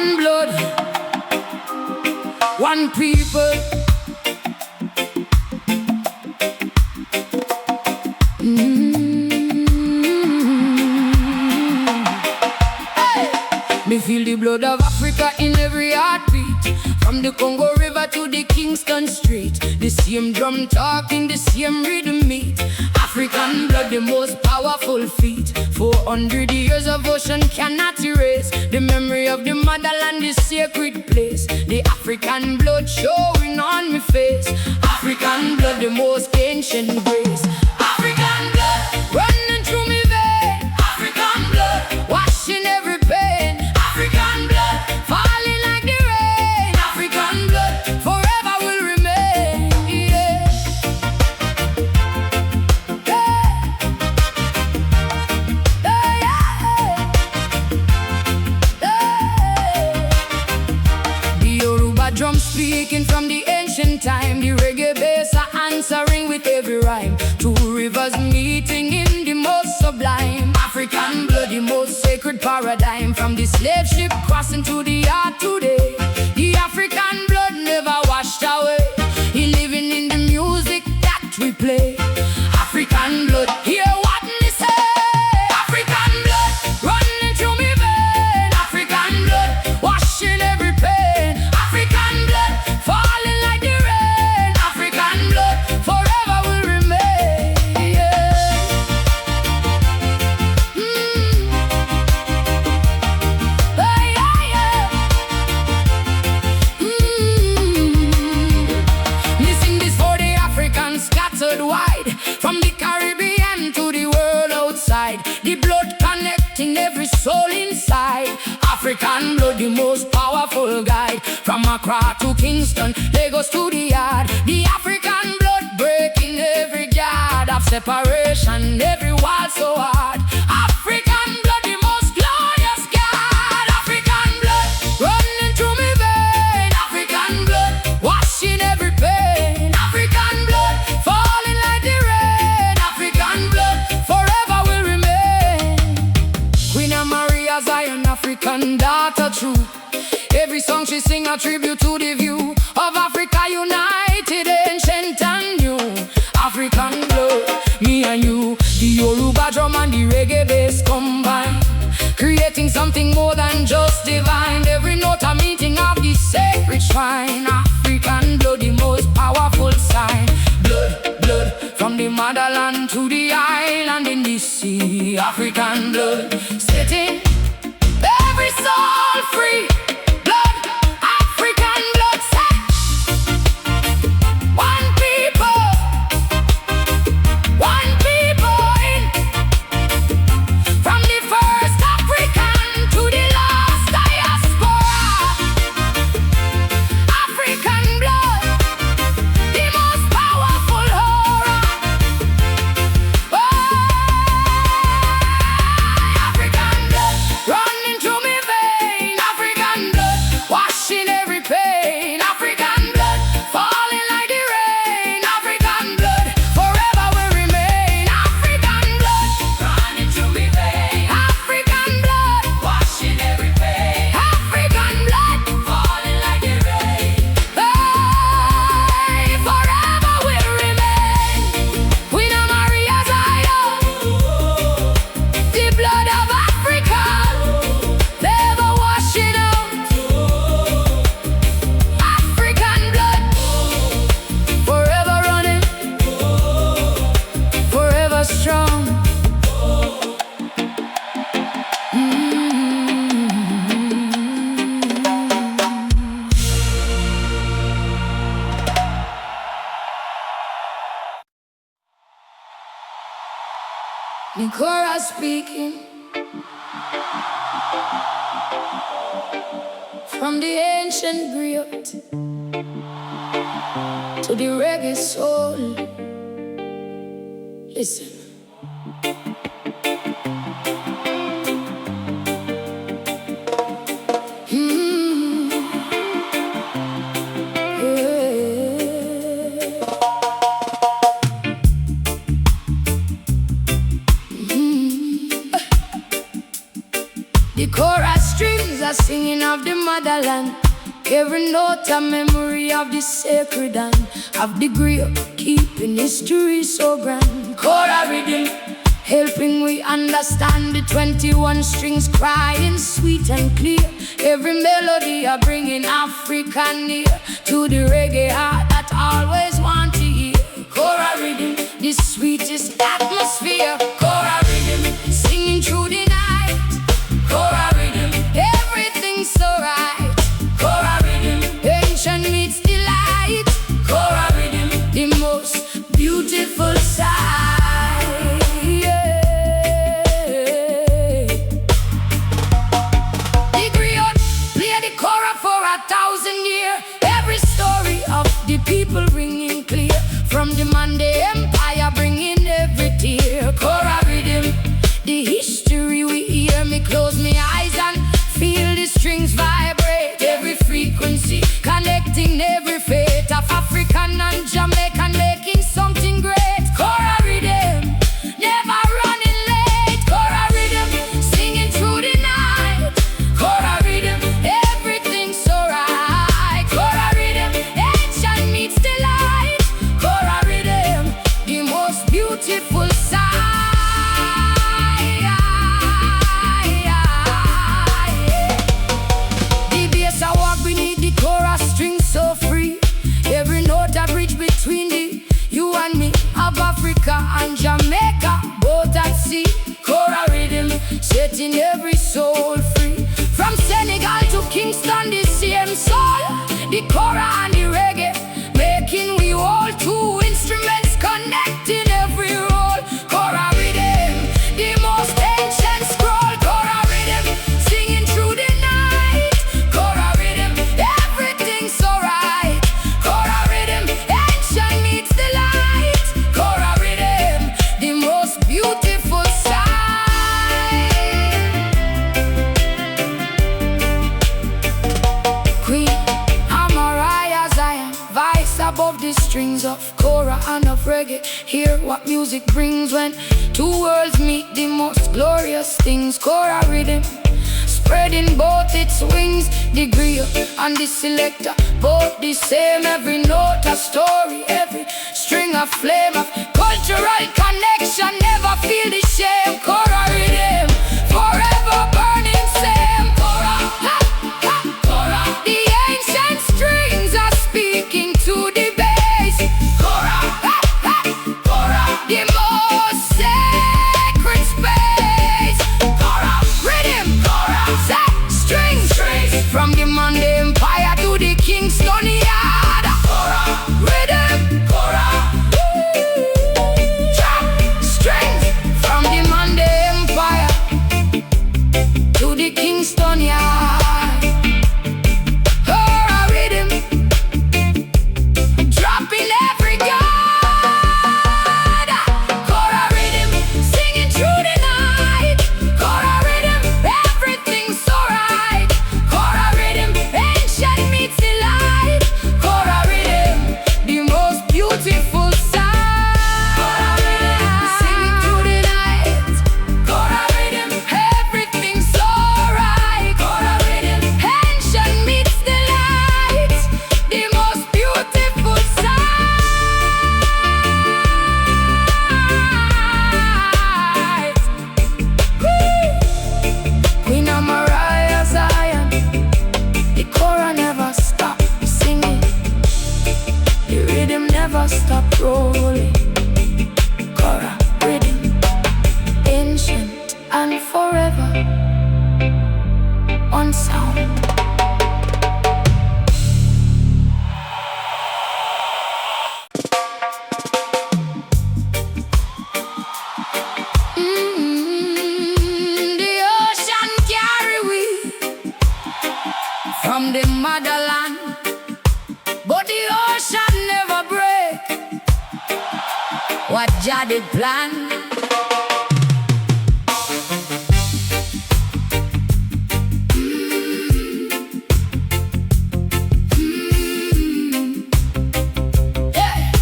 One blood, one people. Me feel the blood of Africa in every heartbeat. From the Congo River to the Kingston Street, the same drum talking, the same rhythm meet. African blood, the most powerful feat. 400 years of ocean cannot erase the memory of the motherland, the sacred place. The African blood showing on my face. African blood, the most ancient grace. African blood running through me vein. African blood washing every pain. African blood falling like the rain. African blood forever will remain. Yeah. The Yoruba drum speaking from the ancient time. The reggae bass are answering with every rhyme. Two rivers meeting in the most sublime. African blood, the most sacred paradigm. From the slave ship crossing to the heart today. The African blood never washed away. He living in the music that we play. African blood, hear what me say. African blood running through me vein. African blood washing every pain. African blood falling like the rain. African blood forever will remain. Yeah. Me sing this for the Africans scattered wide, from the Caribbean to the world outside. The blood connecting every soul inside. African blood, the most powerful guide. From Accra to Kingston, Lagos to the yard. The African blood breaking every guard of separation, every wall so hard. African blood, the most glorious God. African blood running through me vein. African blood washing every pain. African blood falling like the rain. African blood forever will remain. Queen Amariah Zion, African daughter true. Every song she sing a tribute to the view of Africa united, ancient and new. African blood, me and you. The Yoruba drum and the reggae bass combine, creating something more than just divine. Every note a meeting of the sacred shrine. African blood, the most powerful sign. Blood, blood, from the motherland to the island in the sea. African blood, setting every soul free. Blood, African blood, set. One people, one people in. From the first African to the last diaspora. African blood, the most powerful aura. Oh, African blood running through me vein. African blood washing every pain. African blood falling like the rain. African blood forever will remain. African blood running through me vein. African blood washing every pain. African blood falling like the rain. Hey, forever will remain. Queen Amariah Zion, the blood of Africa, never washing out. African blood, forever running, forever strong. The Kora speaking from the ancient griot to the reggae soul. Listen. The Kora strings are a singing of the motherland. Every note a memory of the sacred and of the great, keeping history so grand. Kora Riddim, helping we understand the 21 strings crying sweet and clear. Every melody a bringing Africa near to the reggae heart that always want to hear. Kora Riddim, the sweetest atmosphere. Kora Riddim, singing through the night. Kora Riddim, everything's so right. Kora Riddim, ancient meets delight. Kora Riddim, the most beautiful sight. The griot play the Kora for 1,000 years. Every story of the people ringing clear. From the Monday Empire bringing every tear. Kora Riddim, the history we hear. Me close my eyes and feel the strings vibrate. Every frequency connecting every fate of African and Jamaican, making something great. Kora Riddim, never running late. Kora Riddim, singing through the night. Kora Riddim, everything's so right. Kora Riddim, ancient meets delight. Kora Riddim, the most beautiful sight. The bass I walk beneath the Kora strings so free. Every note I bridge between the you and me of Africa and Jamaica, both at sea. Kora Riddim, setting every soul free. From Senegal to Kingston, the same soul. The Kora and the reggae, making we all two instruments connecting every role. Kora Riddim, the most ancient scroll. Kora Riddim, singing through the night. Kora Riddim, everything's so right. Kora Riddim, ancient meets the light. Kora Riddim, the most beautiful sight. Queen Amariah Zion, vice above the strings of Kora and of reggae. Hear what music brings when two worlds meet, the most glorious things. Kora Riddim, spreading both its wings. The griot and the selector, both the same. Every note a story, every string a flame of cultural connection. Never feel the shame. Kora Riddim, forever burning same. Kora, ha, ha, Kora. The ancient strings are speaking to the bass. Kora, ha, ha, Kora. The most sacred space. Kora Riddim, Kora. Set strings, from the Monday Empire to the Kingston yard. Kora Riddim, Kora. Drop strings from the Monday Empire to the Kingston yard. Kora Riddim, dropping every guard. Kora Riddim, singing through the night. Kora Riddim, everything's so right. Kora Riddim, ancient meets the light. Kora Riddim, the most beautiful sight. Kora Riddim, singing through the night. Kora Riddim, everything's so right. Kora Riddim, ancient meets the light. The most beautiful sight. Woo! Queen Amariah Zion, the Kora never stop singing. The rhythm never stop rolling. Kora Riddim, ancient and forever. One sound. The ocean carry we from the motherland, but the ocean never break what Jah did plan. Yeah.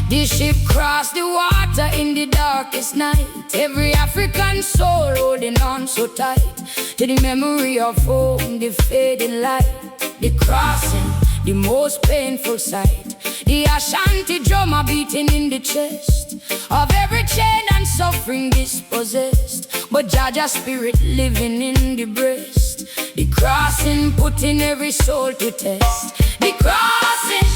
The ship crossed the water in the darkest night. Every African soul holding on so tight to the memory of home, the fading light. The crossing, the most painful sight. The Ashanti drum a beating in the chest of every chain and suffering dispossessed, but Jaja spirit living in the breast. The crossing putting every soul to test. The crossing,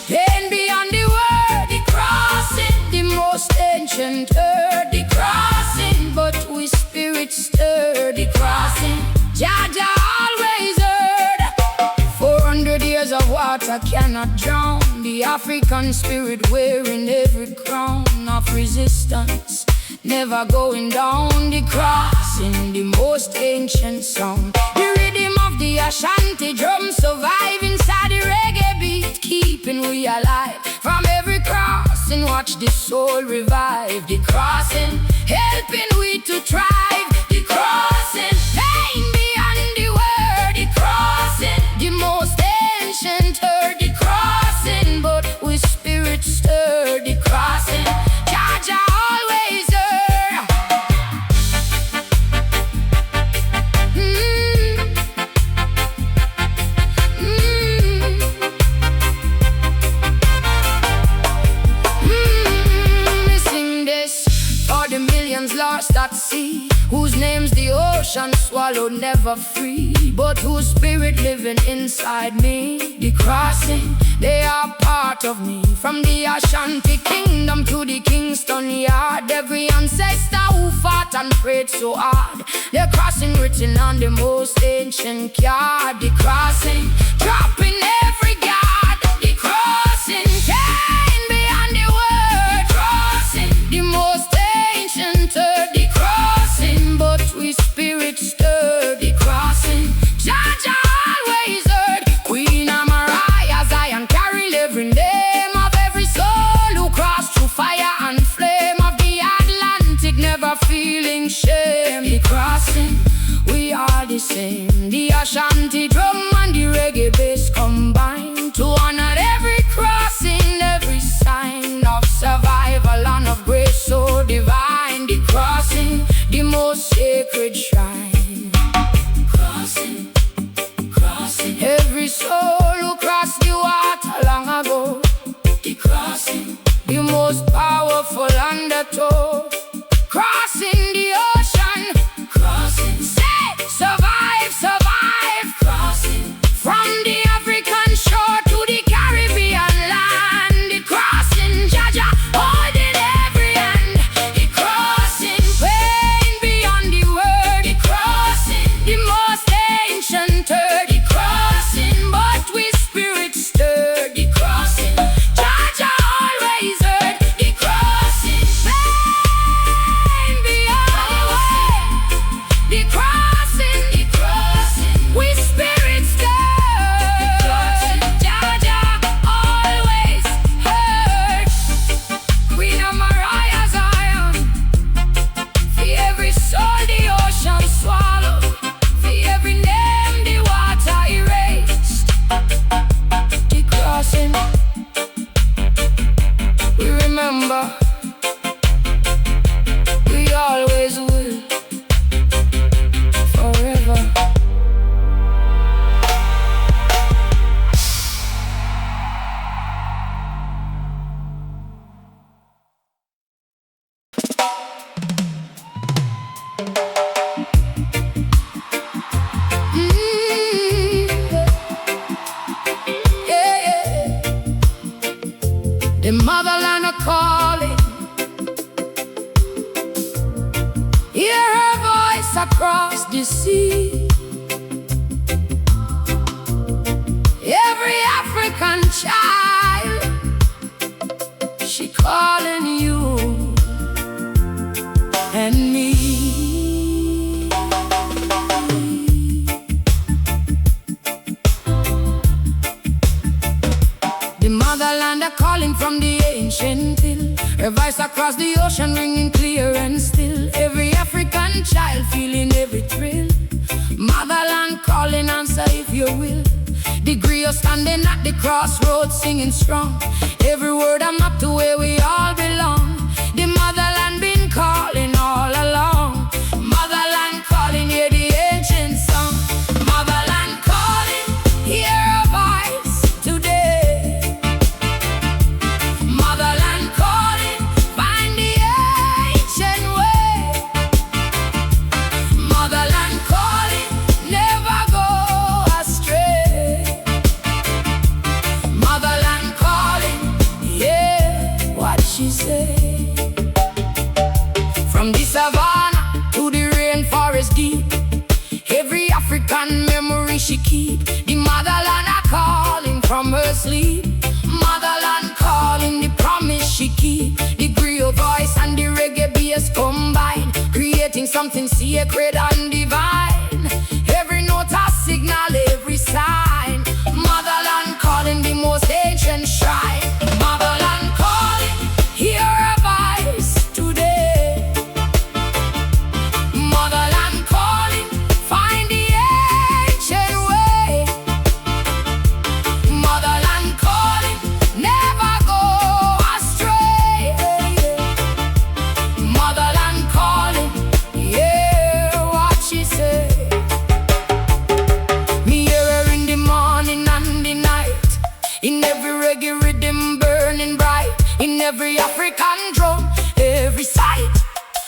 pain beyond the word. The crossing, the most ancient earth. The crossing, but we spirit stir. The crossing, Jaja always heard. 400 years of water cannot drown the African spirit wearing every crown of resistance, never going down. The crossing, the most ancient song. The rhythm of the Ashanti drum survive inside the reggae beat, keeping we alive. From every crossing, watch the soul revive. The crossing, helping we to thrive. The crossing, pain beyond the word. The crossing, the most ancient heard. The crossing, but we spirit stir. The crossing, Jaja always heard. We sing this for the millions lost at sea, whose names the ocean swallowed, never free, but whose spirit living inside me. The crossing, they are part of me. From the Ashanti kingdom to the Kingston yard, every ancestor who fought and prayed so hard, the crossing written on the most ancient card. The crossing, dropping every guard. The crossing, pain beyond the word. The crossing, the most ancient earth. The crossing, but we spirit stir. The crossing, Jaja always heard. Queen Amariah Zion carry every name of every soul who crossed through fire and flame of the Atlantic, never feeling shame. The crossing, we are the same. The Ashanti drum and the reggae bass combine to honor every crossing, every sign of survival and of grace so divine. The crossing, the most sacred shrine. Crossing, crossing, every soul who crossed the water long ago. The crossing, the most powerful undertow. Crossing the ocean, crossing, say, survive, survive. Crossing, from the African shore to the Caribbean land. The crossing, Jaja holding every hand. The crossing, pain beyond the word. The crossing, the most ancient earth. The crossing, but we spirit stir. The crossing, Jaja always heard. The crossing, pain beyond the word. The crossing, we spirit stir. Jaja always heard. Queen Amariah Zion, for every soul the ocean swallowed, for every name the water erased. The crossing, we remember, we always will, forever. Yeah, yeah. The motherland are calling. Hear her voice across the sea. Every African child, she calling you and me. The motherland are calling from the ancient hill. Her voice across the ocean ringing clear and still. Every African child feeling every thrill. Motherland calling, answer if you will. The griot standing at the crossroads singing strong. Every word I'm up to where we all belong. The motherland been calling all along. Motherland calling, hear the ancient song. Motherland calling, hear our voice today. Motherland calling, find the ancient way. Motherland calling, never go astray. Motherland calling, yeah, what she say. From the savannah to the rainforest deep, every African memory she keep. The motherland a calling from her sleep. Motherland calling, the promise she keep. The griot voice and the reggae bass combine, creating something sacred and divine. Every note a signal, every sign. Motherland calling, the most ancient shrine. Motherland calling, hear her voice today. Motherland calling, find the ancient way. Motherland calling, never go astray. Motherland calling, yeah, what she say. Me hear her in the morning and the night, in every reggae rhythm burning bright, in every African drum, every sight.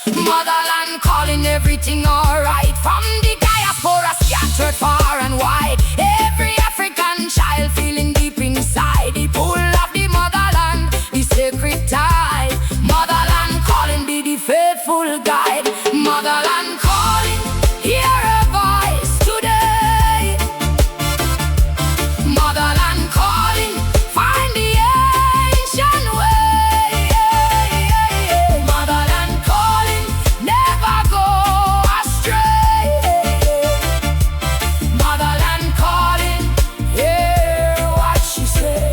Motherland calling, everything alright. From the diaspora scattered far and wide, every African child feeling deep inside the pull of the motherland, the sacred tide. Motherland calling, be the faithful guide. Motherland calling, hear her voice today. Motherland calling, find the ancient way. Motherland calling, never go astray. Motherland calling, hear what she say.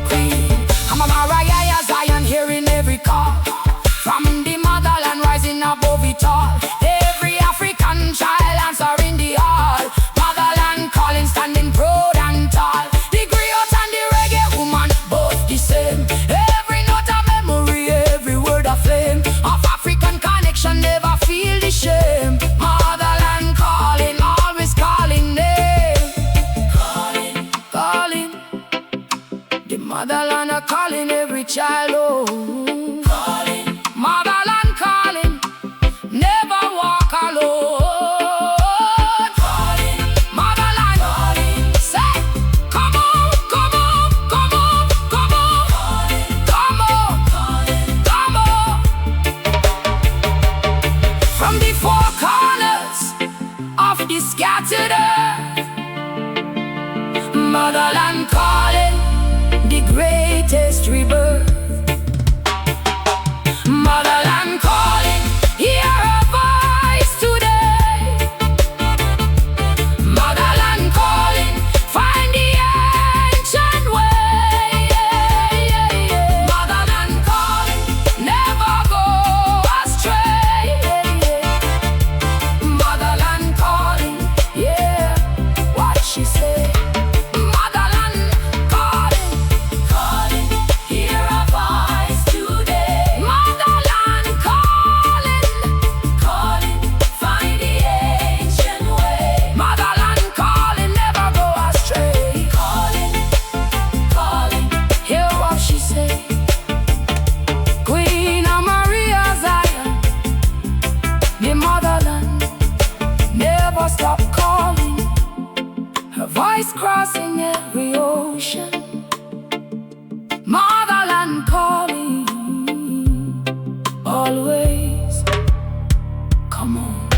Queen Amariah Zion, hearing every call from the motherland rising above it all. Every African child answering the all. Motherland calling, standing proud and tall. The griot and the reggae woman, both the same. Every note a memory, every word a flame. Of African connection, never feel the shame. Motherland calling, always calling name. Calling, calling. The motherland are calling every child home. Calling, motherland calling, never walk alone. Calling, motherland calling, say, come on, come on, come on, come on, come on, come on. From the four corners of the scattered earth, motherland calling, the greatest rebirth. Motherland calling, hear her voice today. Motherland calling, find the ancient way. Motherland calling, never go astray. Motherland calling, yeah, what she say. Motherland calling, calling, hear her voice today. Motherland calling, calling, find the ancient way. Motherland calling, never go astray. Calling, calling, hear what she say. Queen Amariah Zion, the motherland never stop calling. Her voice crossing every ocean. Motherland calling, always. Come on.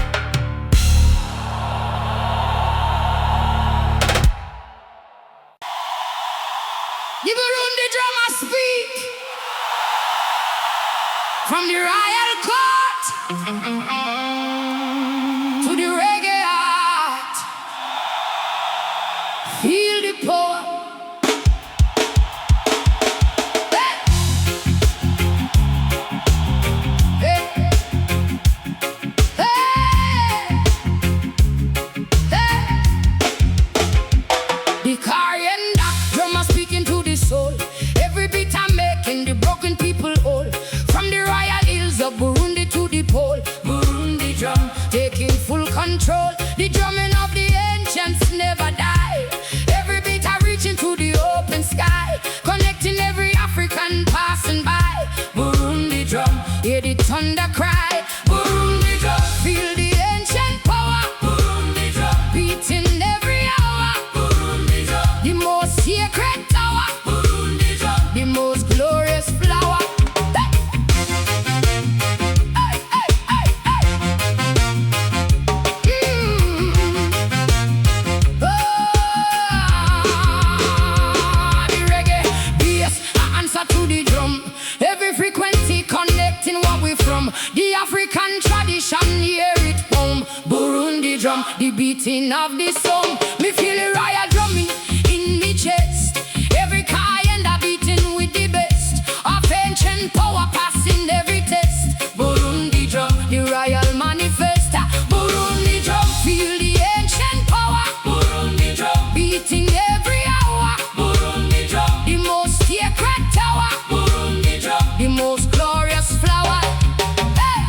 The Burundi Drum a speak from the royal court to the reggae art. Feel the power. Arienda. Drum are speaking to the soul. Every beat I'm making the broken people whole. From the royal hills of Burundi to the pole. Burundi drum taking full control. The drumming of the ancients never die. Every beat I reaching to the open sky, connecting every African passing by. Burundi drum, hear the thunder cry. Burundi drum, feel the ancient power. Burundi drum, beating every hour. Burundi drum, the most sacred tower. Burundi drum, the most glorious flower. Hey, hey, hey, hey, hey. The reggae bass, I answer to the drum. Every frequency connecting what we from. The African tradition, hear it home. Burundi drum, the beating of the song. Me feel the royal drumming in me chest. Every cayenne beating with the best of ancient power passing every test. Burundi drum, the royal manifest. Burundi drum, feel the ancient power. Burundi drum, beating every hour. Burundi drum, the most sacred tower. Burundi drum, the most glorious flower. Hey!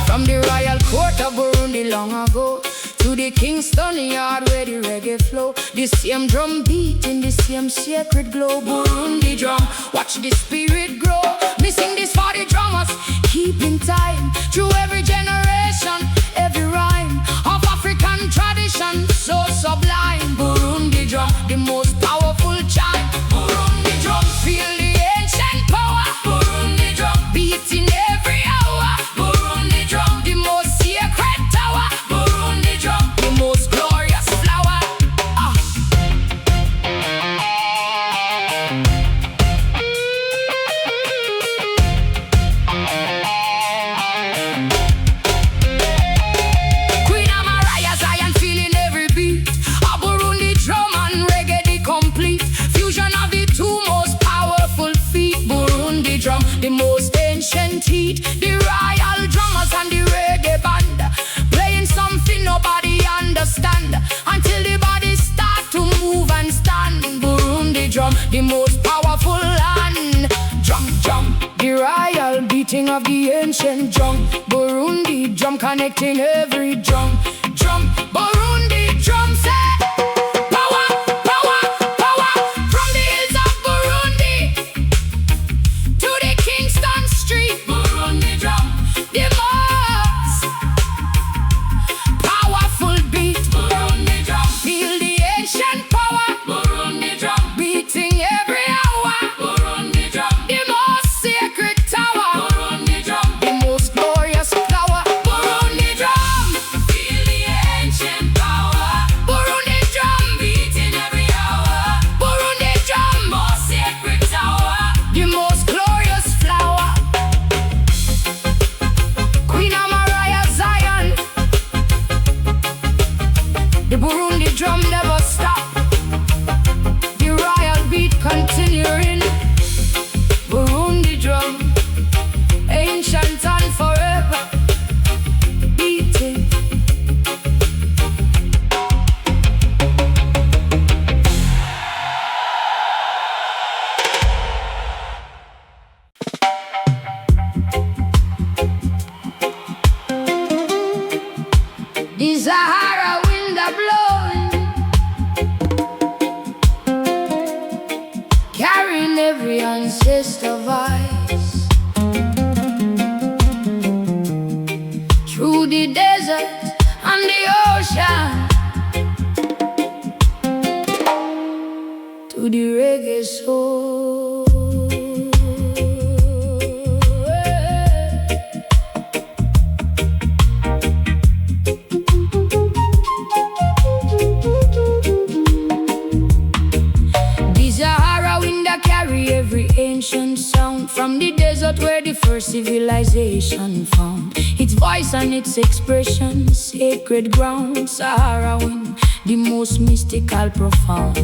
From the royal court of Burundi long ago to the Kingston yard where the reggae flow. The same drum beat in the same sacred glow. Burundi drum, watch the spirit grow. Me sing this for the drummers, keeping time through every generation, every rhyme of African tradition, so sublime. Burundi drum, the most powerful chime. Burundi drum, feel the ancient power. Burundi drum, beating every hour. Burundi drum, the most sacred tower. Burundi drum, the most glorious flower. Queen Amariah Zion feeling every beat. A Burundi drum and reggae the complete fusion of the two most powerful feet. Burundi drum, the most ancient heat. The royal drummers and the reggae band playing something nobody understand until the body start to move and stand. Burundi drum, the most powerful land. Drum, drum, the royal beating of the ancient drum. Burundi drum connecting every drum. Drum, Burundi drum say power, power, power. From the hills of Burundi to the Kingston street. Burundi drum, the most powerful beat. Burundi drum, feel the ancient power. Burundi drum, beating every hour. Burundi drum, the most sacred tower. Burundi drum, the most glorious flower. Burundi drum, feel the ancient power. Burundi drum, beating every hour. Burundi drum, most sacred tower, the most glorious flower. Queen Amariah Zion, the Burundi drum never stop. The royal beat continuing. Burundi drum, ancient and forever beating. The Sahara wind a blowing, carrying every ancestor voice through the desert and the ocean to the reggae soul. The Sahara wind a carry every ancient sound from the desert where the first civilization found its voice and its expression. Sacred ground, Sahara wind, the most mystical, profound.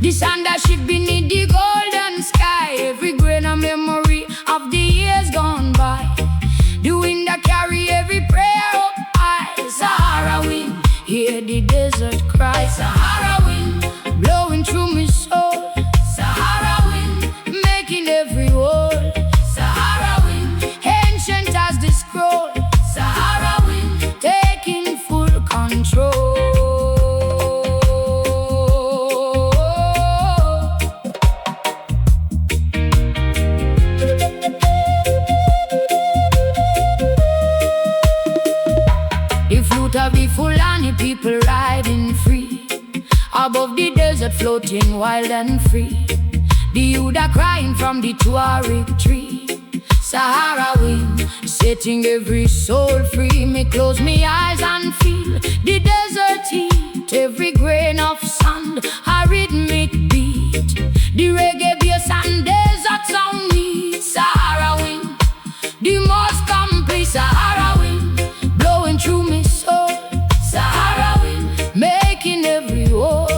The sand that ship beneath the golden sky, every grain a memory of the above the desert floating wild and free. The Yuda crying from the Tuareg tree. Sahara wind setting every soul free. Me close me eyes and feel the desert heat. Every grain of sand, a rhythmic beat. The reggae bass and desert sound meet. Sahara wind, the most complete. Sahara wind blowing through me soul. Sahara wind making every wall.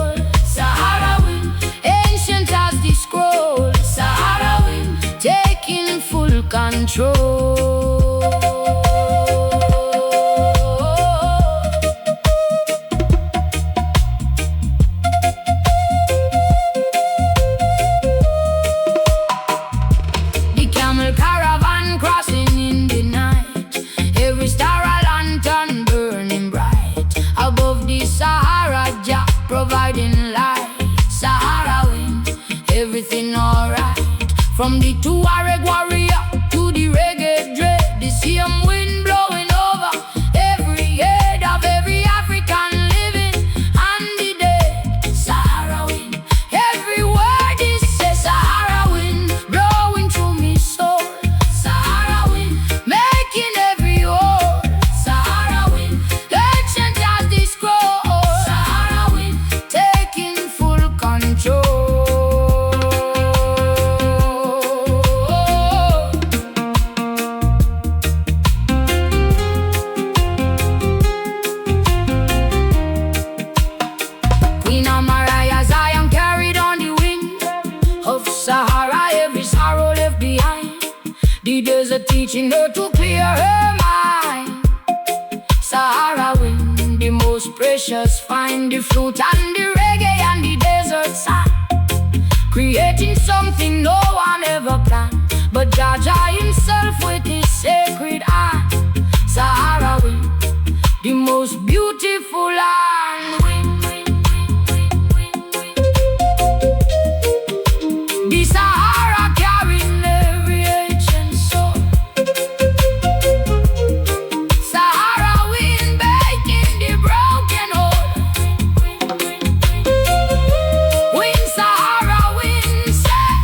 Sahara wind ancient as the scroll. Sahara wind taking full control. The camel caravan crossing in the night. Every star a lantern burning bright. Above the Sahara, Jah providing light. Sahara wind, everything alright. From the Tuareg warrior to the reggae dread, the same wind blowing over every head of every African living and the dead. Sahara wind, every word is said. Sahara wind blowing through me soul. Sahara wind making every hole. Sahara wind ancient as the scroll. Sahara wind taking full control. Queen Amariah Zion carried on the wind of Sahara, every sorrow left behind. The desert teaching her to clear her mind. Sahara wind, the most precious find. The flute and the reggae and the desert sand, creating something no one ever planned, but Jaja himself with his sacred eye. Sahara wind, the most beautiful land. Wind, wind, wind, wind, wind, wind. The Sahara carrying every ancient soul. Sahara wind breaking the broken hole. Wind, wind, wind, wind. Wind, Sahara wind set,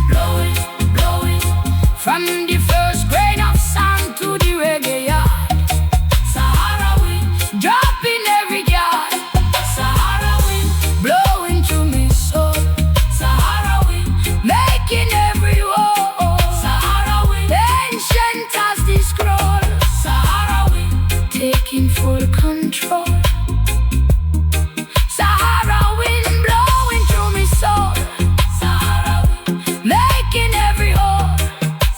blowing, blowing from the first grain of sand to the reggae yard. Sahara wind dropping every yard. Sahara wind blowing through me soul. Sahara wind making every wall. Sahara wind ancient as the scroll. Sahara wind taking full control. Sahara wind blowing through me soul. Sahara wind making every hole.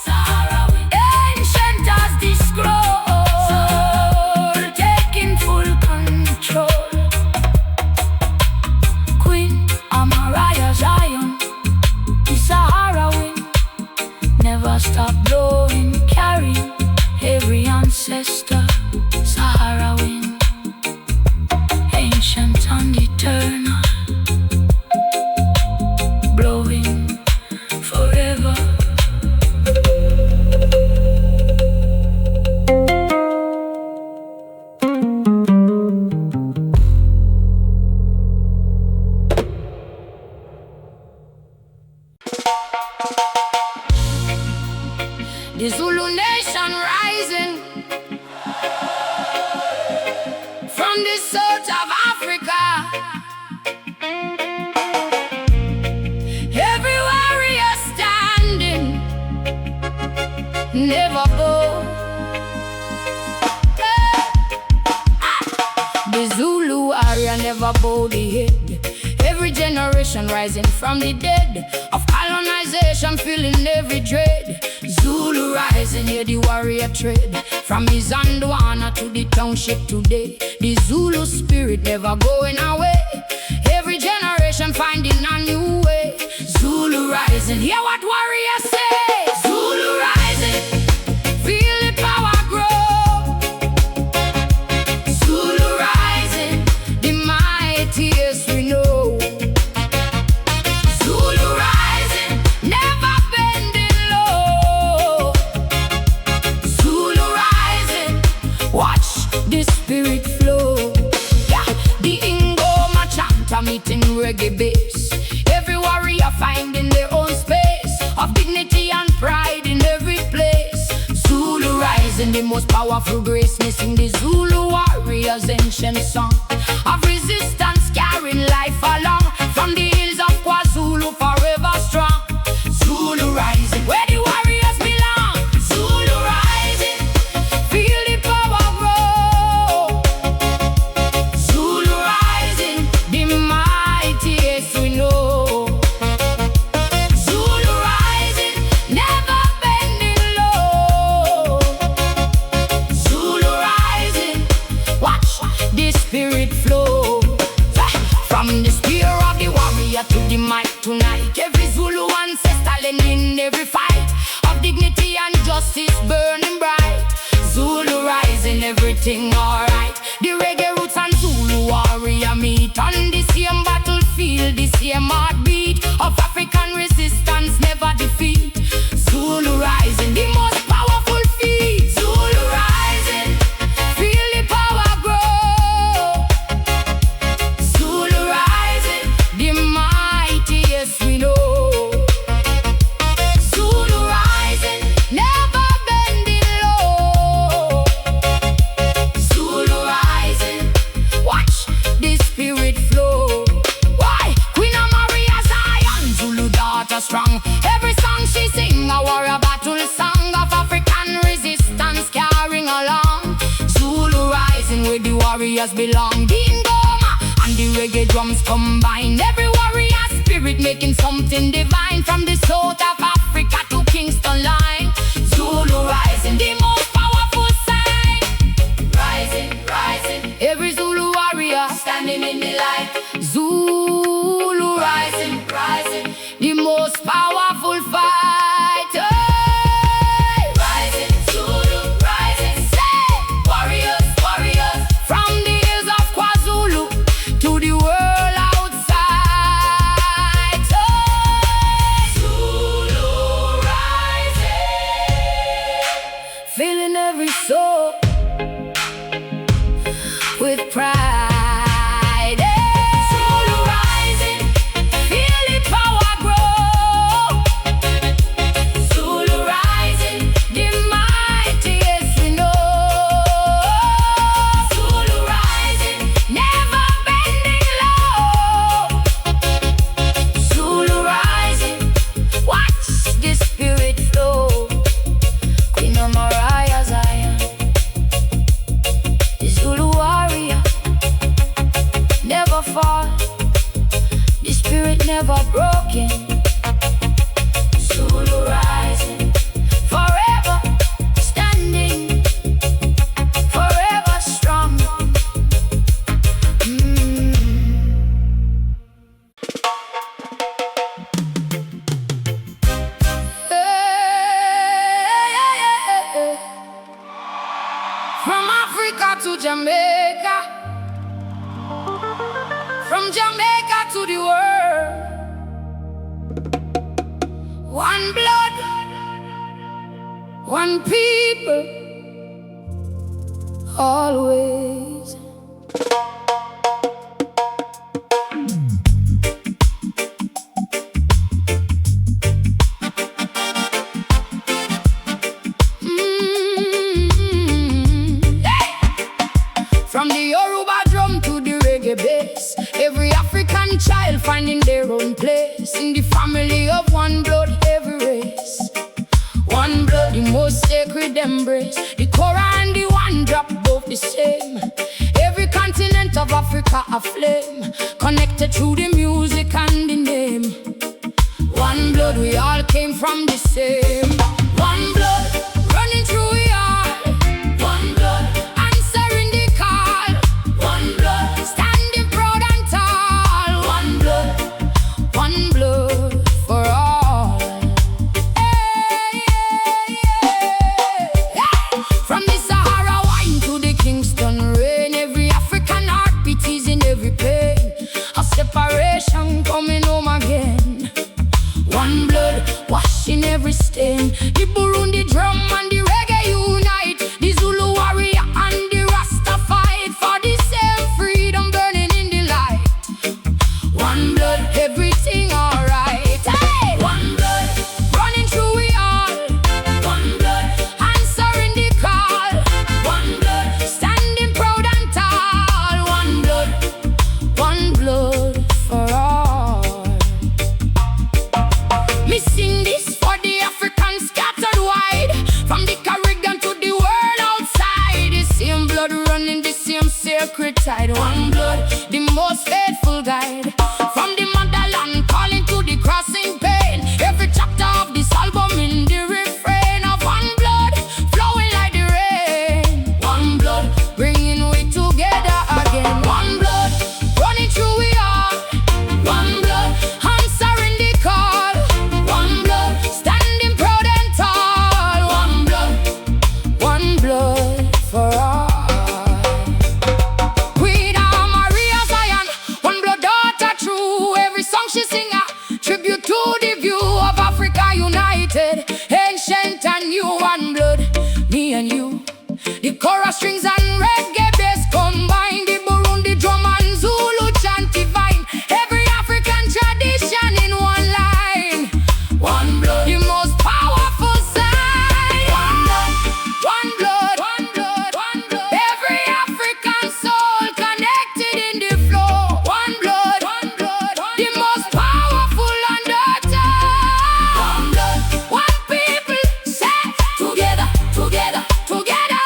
Sahara wind ancient as the scroll, taking full control. Queen Amariah Zion, the Sahara wind never stop blowing, carrying every ancestor. Sahara wind, ancient and eternal, blowing forever. The Zulu nation rising from the south of Africa. Every warrior standing, never bow. The Zulu warrior never bow the head. Every generation rising from the dead of colonization, feeling every dread. Zulu rising, hear the warrior tread. From his Abonne-toi to the township today. The Zulu spirit never going away. Every generation finding a new way. Zulu rising, hear what warriors say. Zulu rising, feel the power grow. Zulu rising, the mightiest we know. Zulu rising, never bending low. Zulu rising, watch the spirit flow. Yeah, the ingoma chant a meeting reggae bass. Every warrior finding their own space of dignity and pride in every place. Zulu Rising, the most powerful grace, missing the Zulu warriors' ancient song of resistance, carrying life along from the hills of KwaZulu, forever strong. Zulu Rising, where the warriors belong. Zulu Rising, feel the power grow. Zulu Rising, the mightiest we know. Zulu Rising, never bending low. Zulu Rising, watch the spirit flow. From the spear of the warrior to the mic tonight, every Zulu ancestor in every fight of dignity and justice burning bright. Zulu Rising, everything alright. The reggae roots and Zulu warrior meet on the same battlefield, the same heartbeat of African resistance, never defeat. Zulu Rising, the most powerful feat. Zulu Rising, feel the power grow. Zulu Rising, the mightiest we know. Zulu Rising, never bending low. Zulu Rising, watch the spirit flow. Why? Queen Amariah Zion, Zulu daughter strong. Every song she sing, a warrior battle song of African resistance carrying along. Zulu Rising, where the warriors belong. The ingoma and the reggae drums combine. Every warrior spirit making something divine. From the south of Africa to Kingston line. Zulu Rising, the most powerful sign. Rising, rising, every Zulu warrior standing in the light. Zulu Rising, rising, the most powerful fight. Hey! Rising, Zulu Rising, say warriors, warriors, from the hills of KwaZulu to the world outside. Hey! Zulu Rising, filling every soul with pride. Hey! Zulu Rising, feel the power grow. Zulu Rising, the mightiest we know. Zulu Rising, never bending low. Zulu Rising, watch the spirit flow. Queen Amariah Zion, the Zulu warrior, never fall, the spirit never broken. Zulu Rising, forever standing, forever strong. From Africa to Jamaica, from Jamaica to the world. One blood, one people, always. From the Yoruba drum to the reggae bass, every African child finding their own place in the family of one blood, every race. One blood, the most sacred embrace. The Kora and the one drop, both the same. Every continent of Africa aflame, connected through the music and the name. One blood, we all came from the same. One blood, running through we all. One blood, answering the call. One blood, standing proud and tall. One blood for all. Hey, hey, hey. From the Sahara Wind to the Kingston rain, every African heartbeat is in every pain. A separation coming home again. One blood, washing every stain. side. One blood, the most faithful guide. From the motherland calling to the crossing pain. Every chapter of this album in the refrain of one blood, flowing like the rain. One blood, bringing we together again. One blood, running through we are. One blood, answering the call. One blood, standing proud and tall. One blood for all. Queen Amariah Zion, one blood daughter true. Every song she sing a tribute to the view of Africa united. Ancient and new, one blood, me and you. The Kora strings and reggae bass combine. The Burundi Drum and Zulu chant divine. Every African tradition in one line. One blood, the most powerful sign. One blood, one blood, one blood, one blood. Every African soul connected in the flow. One blood, the most powerful undertone. One blood, one people set together, together, together.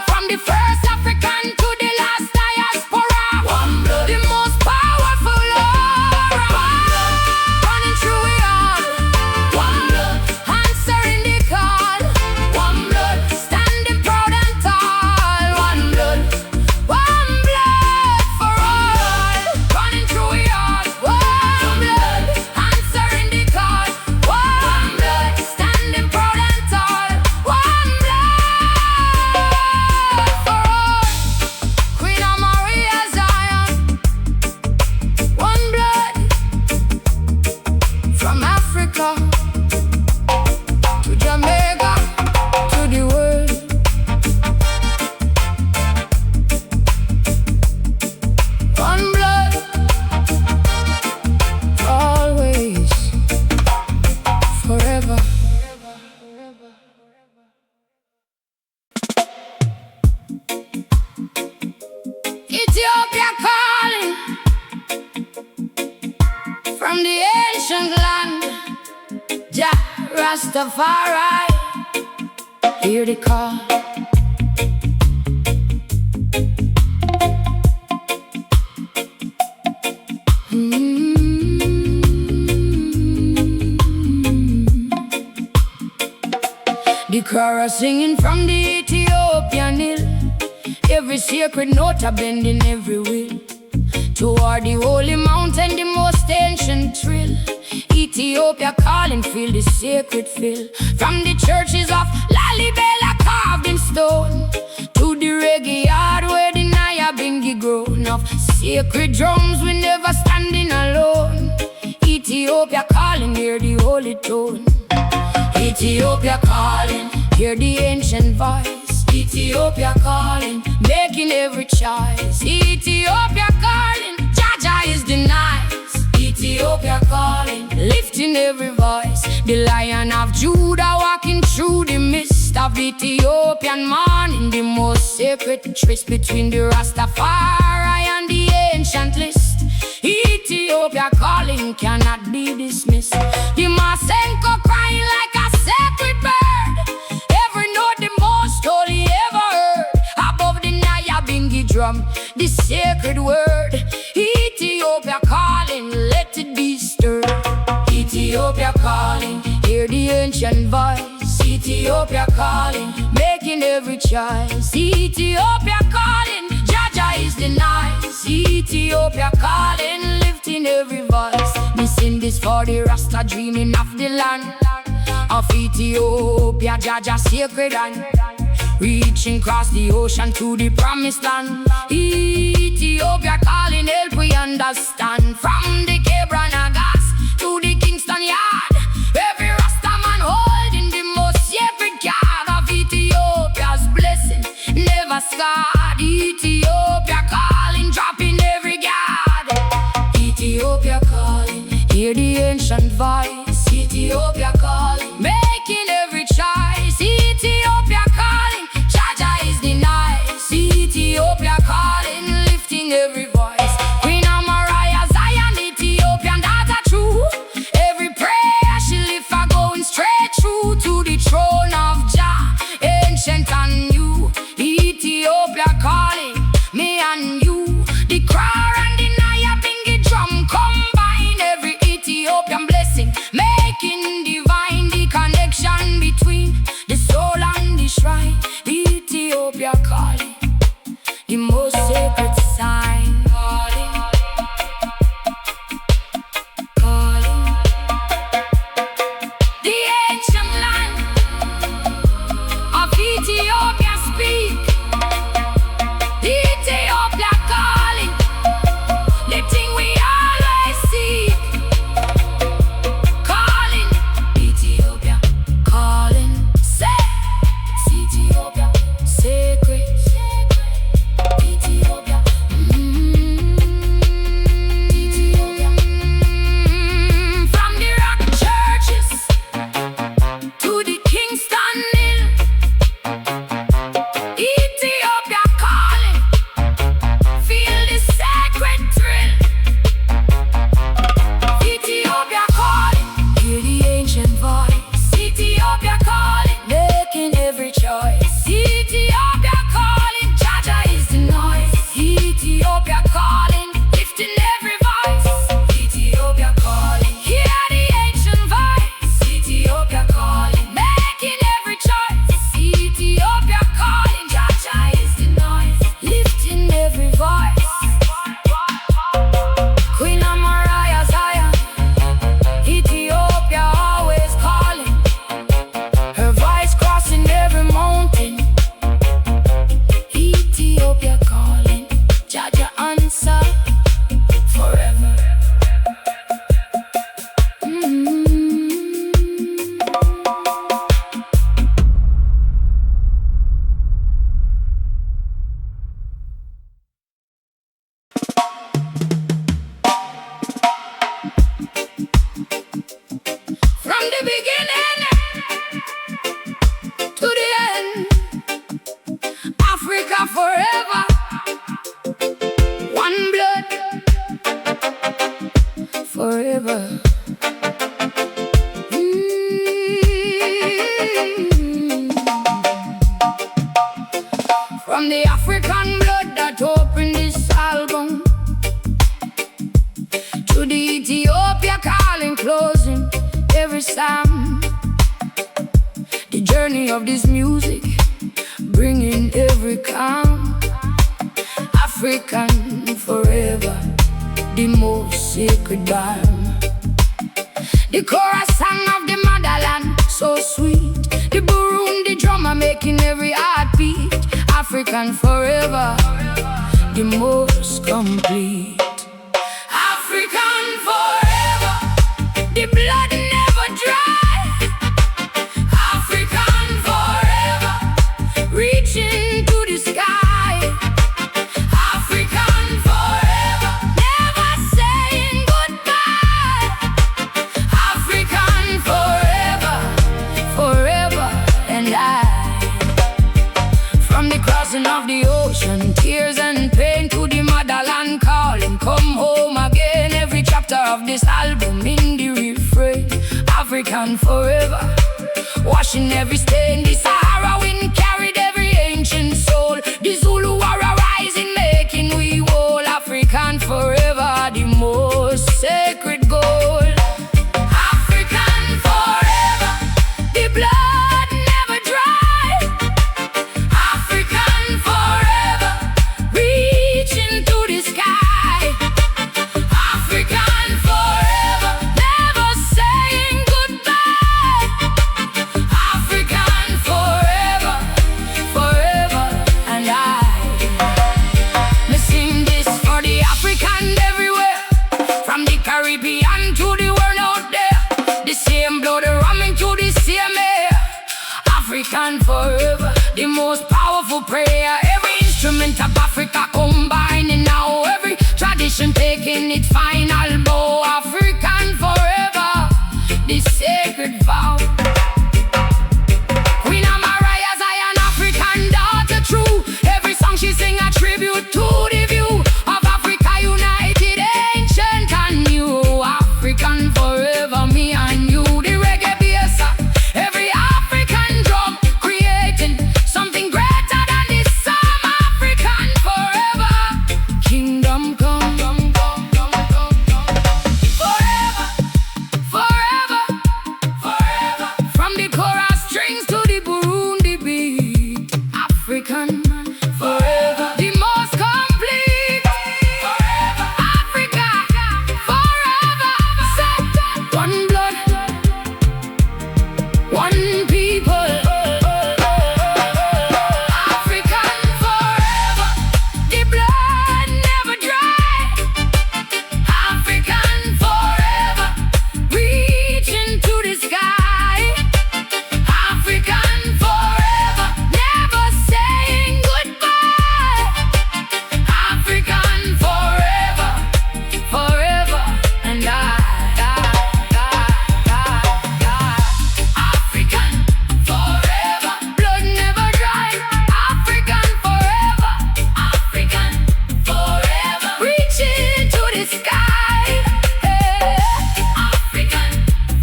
From the first African to the last diaspora. One blood, the most powerful aura. Running through it all. One blood, answering the call. One blood, standing proud and tall. One blood for all. Running through it all. One blood, answering the call. One blood, standing proud and tall. One blood for all. Queen Amariah Zion. One blood from Africa to Jamaica to the world. One blood, always, forever. Ethiopia calling from the ancient land. Jah Rastafari, hear the call. The krar singing from the Ethiopian hill. Every sacred note a bending every will. Toward the holy mountain, the most ancient thrill. Ethiopia calling, feel the sacred feel. From the churches of Lalibela carved in stone to the reggae yard where the Nyabingi grown. Of sacred drums, we never standing alone. Ethiopia calling, hear the holy tone. Ethiopia calling, hear the ancient voice. Ethiopia calling, making every choice. Ethiopia calling, Jaja is the nice. Ethiopia calling, lifting every voice. The Lion of Judah walking through the mist of Ethiopian morning. The most sacred tryst between the Rastafari and the ancient list. Ethiopia calling cannot be dismissed. The Masenko crying like a sacred bird. Every note the most holy ever heard. Above the Nyabingi drum, the sacred word. Ethiopia calling, let it be stirred. Ethiopia calling, hear the ancient voice. Ethiopia calling, making every choice. Ethiopia calling, Jaja is the nice. Ethiopia calling, lifting every voice. Me sing this for the Rasta dreaming of the land of Ethiopia, Jaja sacred and reaching across the ocean to the promised land. Ethiopia calling, help we understand. From the Cape Ranagas to the Kingston Yard, every Rasta man holding the most sacred card of Ethiopia's blessing, never scarred. Ethiopia calling, dropping every guard. Ethiopia calling, hear the ancient voice. Ethiopia calling, making every choice. Ethiopia calling, Jaja is the nice. Ethiopia calling, lifting every voice. Queen Amariah Zion, Ethiopian daughter true. Every prayer she lift her going straight through to the throne of Jah, ancient and new. Ethiopia calling, me and you. From the African blood that opened this album to the Ethiopia Calling closing every psalm. The journey of this music bringing every calm. African forever, the most sacred balm. The chorus song of the motherland, so sweet. The Burundi Drum making every heart beat. African forever, the most complete. African forever, the blood never dry. African forever, reaching to the sky. African forever, never saying goodbye. African forever, forever and I. From the crossing of the ocean, tears and pain, to the motherland calling, come home again. Every chapter of this album in the refrain. African forever, washing every stain. The Sahara Wind carried every ancient soul. The Zulu Rising making we whole. African forever, the most sacred goal. African forever, the blood never dry. African forever, reaching to the sky. African forever, never saying goodbye. African forever, forever and I. Me sing this for the African everywhere, from the Caribbean to the world out there. The same blood running to the same air. African forever, the most powerful prayer. Every instrument of Africa combining now. Every tradition taking its final bow. African forever, the sacred vow. Queen Amariah Zion, African daughter true. Every song she sing a tribute to the view of Africa united, ancient and new. African forever, me and you. The reggae bass, every African drum creating something greater than this song. African forever, kingdom come. Forever, forever, forever. From the chorus strings to the Burundi beat. African forever, the most complete. Forever, Africa, forever. Set one blood, one people. African forever, the blood never dry. African forever, reaching to the sky. African forever, never saying goodbye. African forever, forever and I. African forever, blood never dry. African forever, African forever, reaching to the sky. African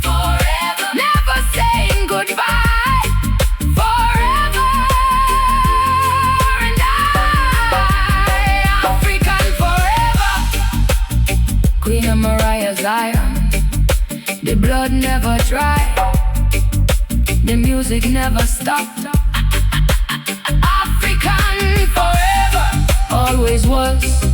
forever, never saying goodbye. Forever and I. African forever, Queen Amariah Zion. The blood never dry, the music never stopped. African forever, always was.